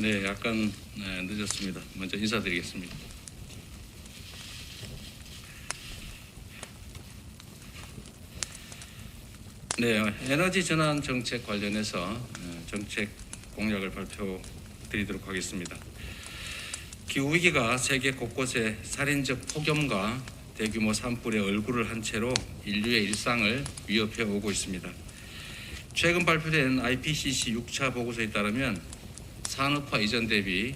네, 약간 늦었습니다. 먼저 인사드리겠습니다. 네, 에너지 전환 정책 관련해서 정책 공약을 발표드리도록 하겠습니다. 기후위기가 세계 곳곳에 살인적 폭염과 대규모 산불의 얼굴을 한 채로 인류의 일상을 위협해 오고 있습니다. 최근 발표된 IPCC 6차 보고서에 따르면 산업화 이전 대비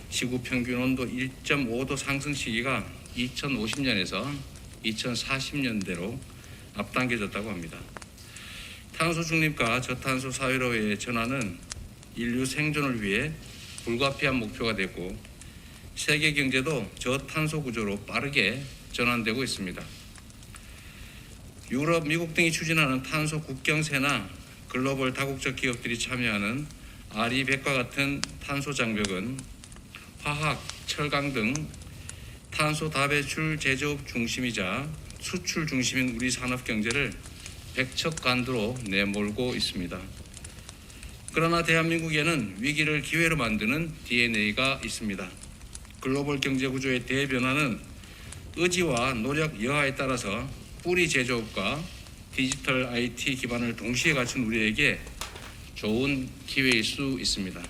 지구 평균 온도 1.5도 상승 시기가 2050년에서 2040년대로 앞당겨졌다고 합니다. 탄소 중립과 저탄소 사회로의 전환은 인류 생존을 위해 불가피한 목표가 되고 세계 경제도 저탄소 구조로 빠르게 전환되고 있습니다. 유럽, 미국 등이 추진하는 탄소 국경세나 글로벌 다국적 기업들이 참여하는 RE100과 같은 탄소 장벽은 화학, 철강 등 탄소 다배출 제조업 중심이자 수출 중심인 우리 산업 경제를 백척간두로 내몰고 있습니다. 그러나 대한민국에는 위기를 기회로 만드는 DNA가 있습니다. 글로벌 경제 구조의 대변화는 의지와 노력 여하에 따라서 뿌리 제조업과 디지털 IT 기반을 동시에 갖춘 우리에게 좋은 기회일 수 있습니다.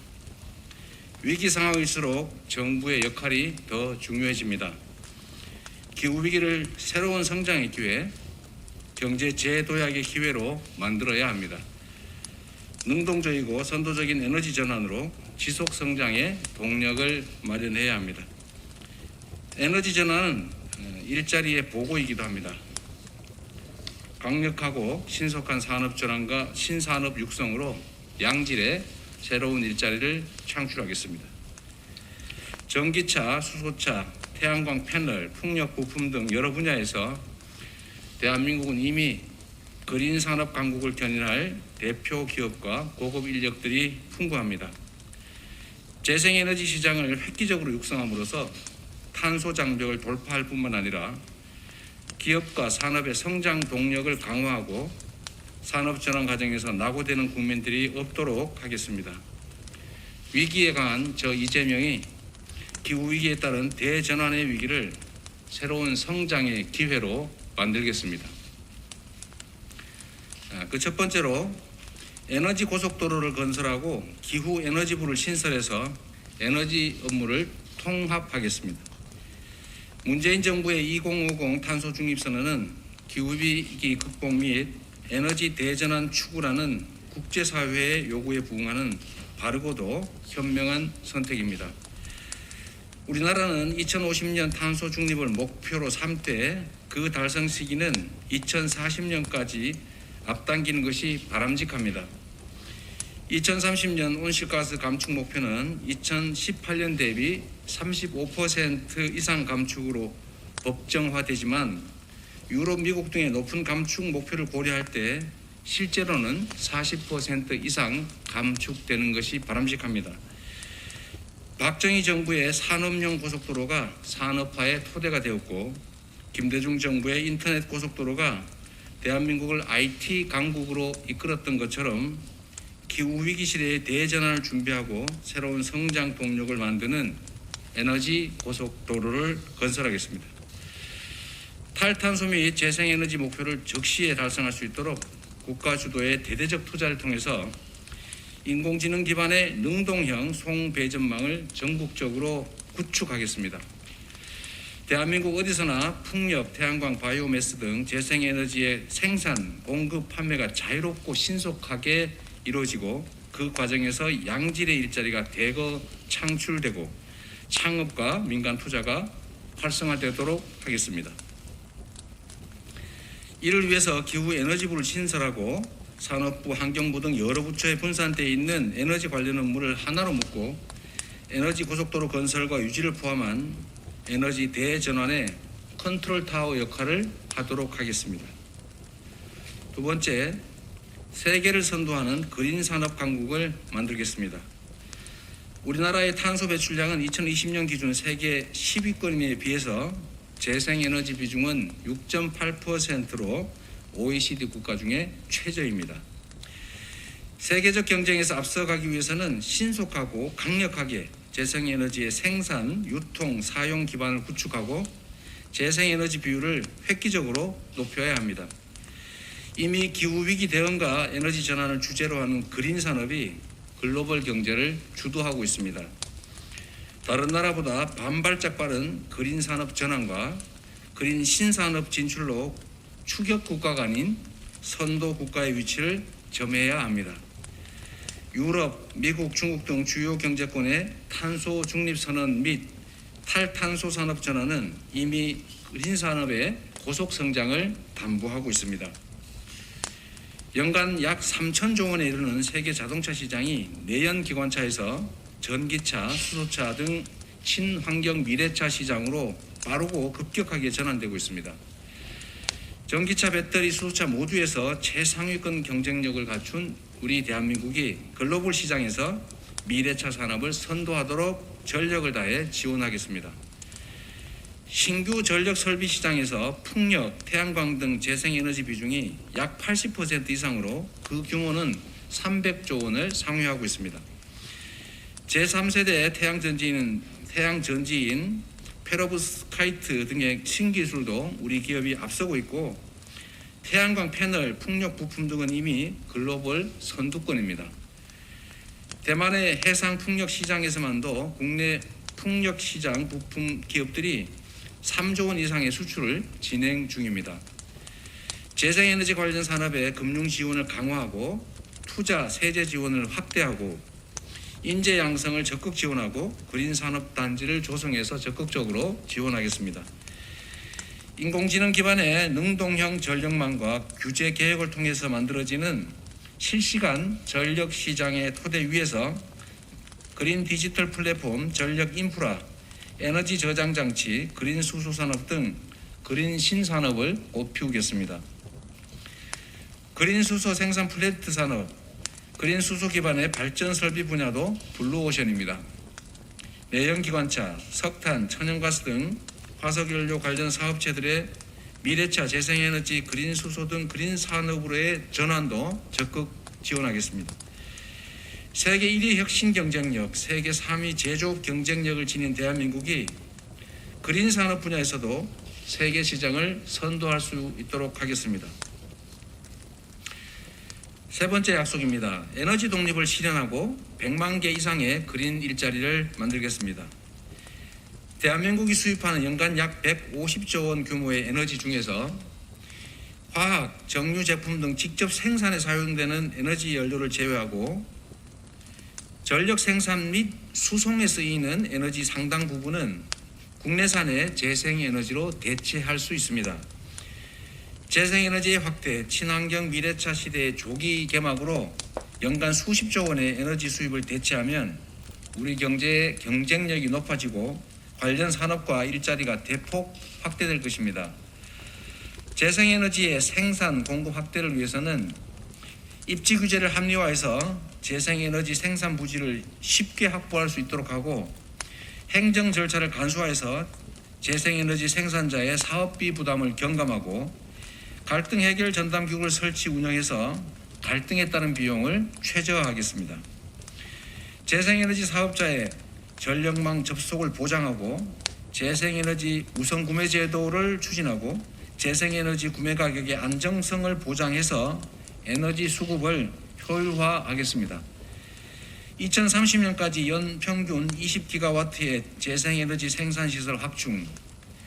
위기 상황일수록 정부의 역할이 더 중요해집니다. 기후위기를 새로운 성장의 기회, 경제 재도약의 기회로 만들어야 합니다. 능동적이고 선도적인 에너지 전환으로 지속 성장의 동력을 마련해야 합니다. 에너지 전환은 일자리의 보고이기도 합니다. 강력하고 신속한 산업 전환과 신산업 육성으로 양질의 새로운 일자리를 창출하겠습니다. 전기차, 수소차, 태양광 패널, 풍력 부품 등 여러 분야에서 대한민국은 이미 그린 산업 강국을 견인할 대표 기업과 고급 인력들이 풍부합니다. 재생에너지 시장을 획기적으로 육성함으로써 탄소 장벽을 돌파할 뿐만 아니라 기업과 산업의 성장 동력을 강화하고 산업 전환 과정에서 낙오되는 국민들이 없도록 하겠습니다. 위기에 강한 저 이재명이 기후위기에 따른 대전환의 위기를 새로운 성장의 기회로 만들겠습니다. 그 첫 번째로 에너지 고속도로를 건설하고 기후 에너지부를 신설해서 에너지 업무를 통합하겠습니다. 문재인 정부의 2050 탄소 중립선언은 기후위기 극복 및 에너지 대전환 추구라는 국제사회의 요구에 부응하는 바르고도 현명한 선택입니다. 우리나라는 2050년 탄소 중립을 목표로 삼되 그 달성 시기는 2040년까지 앞당기는 것이 바람직합니다. 2030년 온실가스 감축 목표는 2018년 대비 35% 이상 감축으로 법정화되지만 유럽, 미국 등의 높은 감축 목표를 고려할 때 실제로는 40% 이상 감축되는 것이 바람직합니다. 박정희 정부의 산업용 고속도로가 산업화의 토대가 되었고 김대중 정부의 인터넷 고속도로가 대한민국을 IT 강국으로 이끌었던 것처럼 기후위기 시대의 대전환을 준비하고 새로운 성장 동력을 만드는 에너지 고속도로를 건설하겠습니다. 탈탄소 및 재생에너지 목표를 적시에 달성할 수 있도록 국가 주도의 대대적 투자를 통해서 인공지능 기반의 능동형 송배전망을 전국적으로 구축하겠습니다. 대한민국 어디서나 풍력, 태양광, 바이오매스 등 재생에너지의 생산, 공급, 판매가 자유롭고 신속하게 이루어지고 그 과정에서 양질의 일자리가 대거 창출되고 창업과 민간 투자가 활성화되도록 하겠습니다. 이를 위해서 기후에너지부를 신설하고 산업부, 환경부 등 여러 부처에 분산되어 있는 에너지 관련 업무를 하나로 묶고 에너지 고속도로 건설과 유지를 포함한 에너지 대전환의 컨트롤 타워 역할을 하도록 하겠습니다. 두 번째, 세계를 선도하는 그린 산업 강국을 만들겠습니다. 우리나라의 탄소 배출량은 2020년 기준 세계 10위권에 비해서 재생에너지 비중은 6.8%로 OECD 국가 중에 최저입니다. 세계적 경쟁에서 앞서가기 위해서는 신속하고 강력하게 재생에너지의 생산, 유통, 사용 기반을 구축하고 재생에너지 비율을 획기적으로 높여야 합니다. 이미 기후위기 대응과 에너지 전환을 주제로 하는 그린 산업이 글로벌 경제를 주도하고 있습니다. 다른 나라보다 반발짝 빠른 그린 산업 전환과 그린 신산업 진출로 추격 국가가 아닌 선도 국가의 위치를 점해야 합니다. 유럽, 미국, 중국 등 주요 경제권의 탄소 중립 선언 및 탈탄소 산업 전환은 이미 그린 산업의 고속 성장을 담보하고 있습니다. 연간 약 3천조 원에 이르는 세계 자동차 시장이 내연 기관차에서 전기차, 수소차 등 친환경 미래차 시장으로 빠르고 급격하게 전환되고 있습니다. 전기차, 배터리, 수소차 모두에서 최상위권 경쟁력을 갖춘 우리 대한민국이 글로벌 시장에서 미래차 산업을 선도하도록 전력을 다해 지원하겠습니다. 신규 전력 설비 시장에서 풍력, 태양광 등 재생에너지 비중이 약 80% 이상으로 그 규모는 300조 원을 상회하고 있습니다. 제3세대 태양전지인 페로브스카이트 등의 신기술도 우리 기업이 앞서고 있고 태양광 패널, 풍력 부품 등은 이미 글로벌 선두권입니다. 대만의 해상 풍력 시장에서만도 국내 풍력 시장 부품 기업들이 3조 원 이상의 수출을 진행 중입니다. 재생에너지 관련 산업의 금융 지원을 강화하고 투자, 세제 지원을 확대하고 인재 양성을 적극 지원하고 그린 산업 단지를 조성해서 적극적으로 지원하겠습니다. 인공지능 기반의 능동형 전력망과 규제 개혁을 통해서 만들어지는 실시간 전력 시장의 토대 위에서 그린 디지털 플랫폼, 전력 인프라, 에너지 저장 장치, 그린 수소 산업 등 그린 신산업을 꽃피우겠습니다. 그린 수소 생산 플랜트 산업, 그린 수소 기반의 발전 설비 분야도 블루오션입니다. 내연 기관차, 석탄, 천연가스 등 화석연료 관련 사업체들의 미래차, 재생에너지, 그린 수소 등 그린 산업으로의 전환도 적극 지원하겠습니다. 세계 1위 혁신 경쟁력, 세계 3위 제조업 경쟁력을 지닌 대한민국이 그린 산업 분야에서도 세계 시장을 선도할 수 있도록 하겠습니다. 세 번째 약속입니다. 에너지 독립을 실현하고 100만 개 이상의 그린 일자리를 만들겠습니다. 대한민국이 수입하는 연간 약 150조 원 규모의 에너지 중에서 화학, 정유 제품 등 직접 생산에 사용되는 에너지 연료를 제외하고 전력 생산 및 수송에 쓰이는 에너지 상당 부분은 국내산의 재생에너지로 대체할 수 있습니다. 재생에너지의 확대, 친환경 미래차 시대의 조기 개막으로 연간 수십조 원의 에너지 수입을 대체하면 우리 경제의 경쟁력이 높아지고 관련 산업과 일자리가 대폭 확대될 것입니다. 재생에너지의 생산, 공급 확대를 위해서는 입지 규제를 합리화해서 재생에너지 생산 부지를 쉽게 확보할 수 있도록 하고 행정 절차를 간소화해서 재생에너지 생산자의 사업비 부담을 경감하고 갈등 해결 전담기구를 설치 운영해서 갈등에 따른 비용을 최저화하겠습니다. 재생에너지 사업자의 전력망 접속을 보장하고 재생에너지 우선 구매 제도를 추진하고 재생에너지 구매 가격의 안정성을 보장해서 에너지 수급을 효율화하겠습니다. 2030년까지 연평균 20기가와트의 재생에너지 생산시설 확충,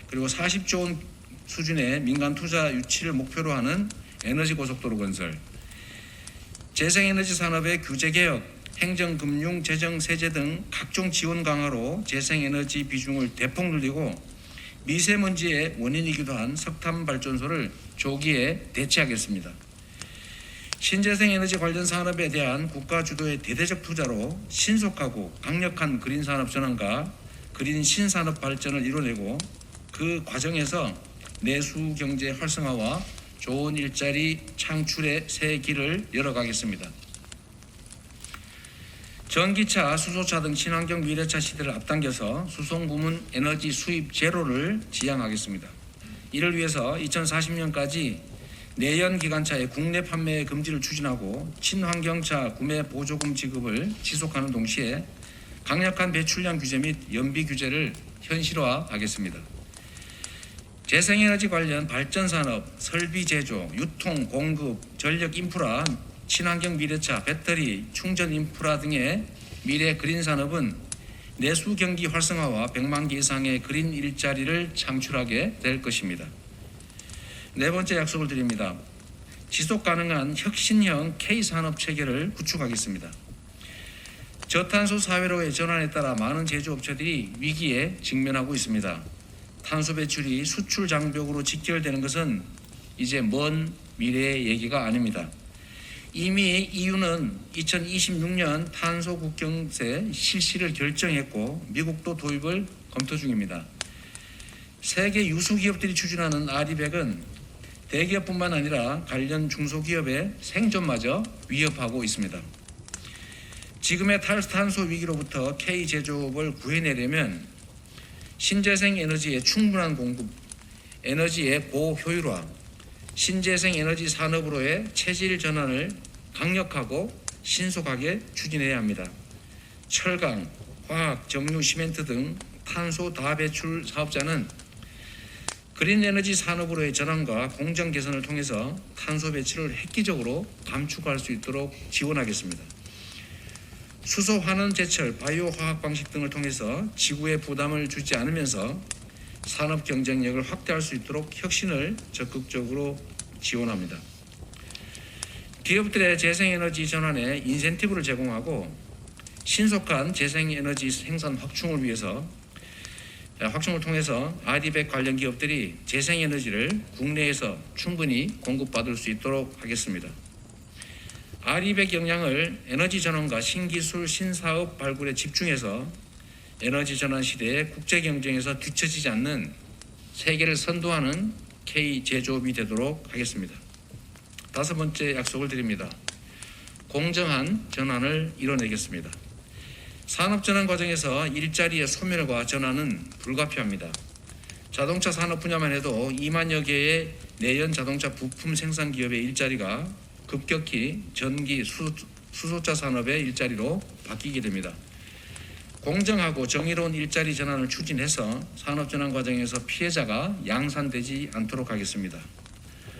그리고 40조 원 수준의 민간 투자 유치를 목표로 하는 에너지 고속도로 건설, 재생에너지 산업의 규제 개혁, 행정, 금융, 재정, 세제 등 각종 지원 강화로 재생에너지 비중을 대폭 늘리고 미세먼지의 원인이기도 한 석탄 발전소를 조기에 대체하겠습니다. 신재생에너지 관련 산업에 대한 국가 주도의 대대적 투자로 신속하고 강력한 그린 산업 전환과 그린 신산업 발전을 이뤄내고 그 과정에서 내수 경제 활성화와 좋은 일자리 창출의 새 길을 열어가겠습니다. 전기차, 수소차 등 친환경 미래차 시대를 앞당겨서 수송 부문 에너지 수입 제로를 지향하겠습니다. 이를 위해서 2040년까지 내연 기관차의 국내 판매 금지를 추진하고 친환경차 구매 보조금 지급을 지속하는 동시에 강력한 배출량 규제 및 연비 규제를 현실화하겠습니다. 재생에너지 관련 발전산업, 설비 제조, 유통, 공급, 전력 인프라, 친환경 미래차, 배터리, 충전 인프라 등의 미래 그린 산업은 내수 경기 활성화와 100만 개 이상의 그린 일자리를 창출하게 될 것입니다. 네 번째 약속을 드립니다. 지속 가능한 혁신형 K산업 체계를 구축하겠습니다. 저탄소 사회로의 전환에 따라 많은 제조업체들이 위기에 직면하고 있습니다. 탄소 배출이 수출 장벽으로 직결되는 것은 이제 먼 미래의 얘기가 아닙니다. 이미 EU는 2026년 탄소 국경세 실시를 결정했고 미국도 도입을 검토 중입니다. 세계 유수 기업들이 추진하는 RE100은 대기업뿐만 아니라 관련 중소기업의 생존마저 위협하고 있습니다. 지금의 탈탄소 위기로부터 K 제조업을 구해내려면 신재생 에너지의 충분한 공급, 에너지의 고효율화, 신재생 에너지 산업으로의 체질 전환을 강력하고 신속하게 추진해야 합니다. 철강, 화학, 정유, 시멘트 등 탄소 다배출 사업자는 그린 에너지 산업으로의 전환과 공정 개선을 통해서 탄소 배출을 획기적으로 감축할 수 있도록 지원하겠습니다. 수소 환원 제철, 바이오 화학 방식 등을 통해서 지구에 부담을 주지 않으면서 산업 경쟁력을 확대할 수 있도록 혁신을 적극적으로 지원합니다. 기업들의 재생에너지 전환에 인센티브를 제공하고 신속한 재생에너지 생산 확충을 통해서 RE100 관련 기업들이 재생에너지를 국내에서 충분히 공급받을 수 있도록 하겠습니다. RE100 역량을 에너지 전환과 신기술, 신사업 발굴에 집중해서 에너지 전환 시대의 국제 경쟁에서 뒤처지지 않는 세계를 선도하는 K 제조업이 되도록 하겠습니다. 다섯 번째 약속을 드립니다. 공정한 전환을 이뤄내겠습니다. 산업전환 과정에서 일자리의 소멸과 전환은 불가피합니다. 자동차 산업 분야만 해도 2만여 개의 내연 자동차 부품 생산 기업의 일자리가 급격히 전기, 수소차 산업의 일자리로 바뀌게 됩니다. 공정하고 정의로운 일자리 전환을 추진해서 산업전환 과정에서 피해자가 양산되지 않도록 하겠습니다.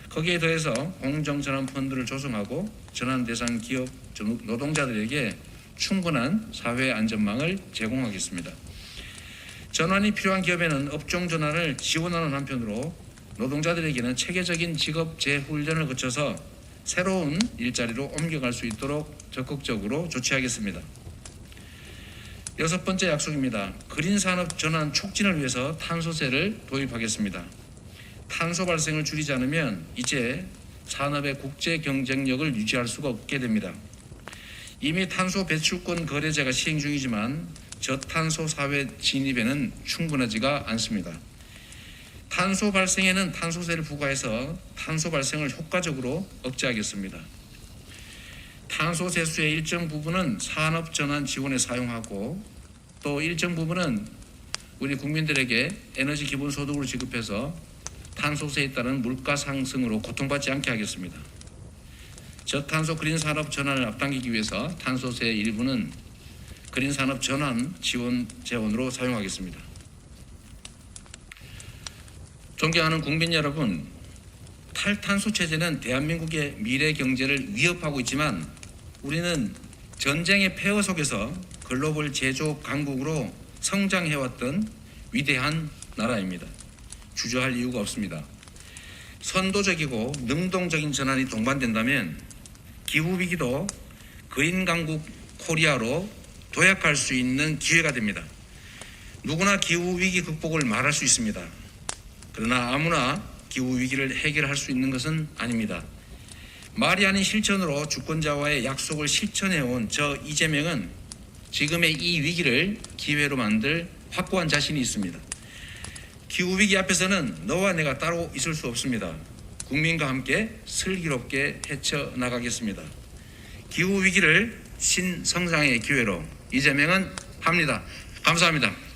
거기에 더해서 공정전환펀드를 조성하고 전환 대상 기업 노동자들에게 충분한 사회 안전망을 제공하겠습니다. 전환이 필요한 기업에는 업종 전환을 지원하는 한편으로 노동자들에게는 체계적인 직업 재훈련을 거쳐서 새로운 일자리로 옮겨갈 수 있도록 적극적으로 조치하겠습니다. 여섯 번째 약속입니다. 그린 산업 전환 촉진을 위해서 탄소세를 도입하겠습니다. 탄소 발생을 줄이지 않으면 이제 산업의 국제 경쟁력을 유지할 수가 없게 됩니다. 이미 탄소 배출권 거래제가 시행 중이지만 저탄소 사회 진입에는 충분하지가 않습니다. 탄소 발생에는 탄소세를 부과해서 탄소 발생을 효과적으로 억제하겠습니다. 탄소 세수의 일정 부분은 산업 전환 지원에 사용하고 또 일정 부분은 우리 국민들에게 에너지 기본소득으로 지급해서 탄소세에 따른 물가 상승으로 고통받지 않게 하겠습니다. 저탄소 그린 산업 전환을 앞당기기 위해서 탄소세의 일부는 그린 산업 전환 지원 재원으로 사용하겠습니다. 존경하는 국민 여러분, 탈탄소 체제는 대한민국의 미래 경제를 위협하고 있지만 우리는 전쟁의 폐허 속에서 글로벌 제조업 강국으로 성장해왔던 위대한 나라입니다. 주저할 이유가 없습니다. 선도적이고 능동적인 전환이 동반된다면 기후위기도 그린 강국 코리아로 도약할 수 있는 기회가 됩니다. 누구나 기후위기 극복을 말할 수 있습니다. 그러나 아무나 기후위기를 해결할 수 있는 것은 아닙니다. 말이 아닌 실천으로 주권자와의 약속을 실천해온 저 이재명은 지금의 이 위기를 기회로 만들 확고한 자신이 있습니다. 기후위기 앞에서는 너와 내가 따로 있을 수 없습니다. 국민과 함께 슬기롭게 헤쳐나가겠습니다. 기후위기를 신성장의 기회로 이재명은 합니다. 감사합니다.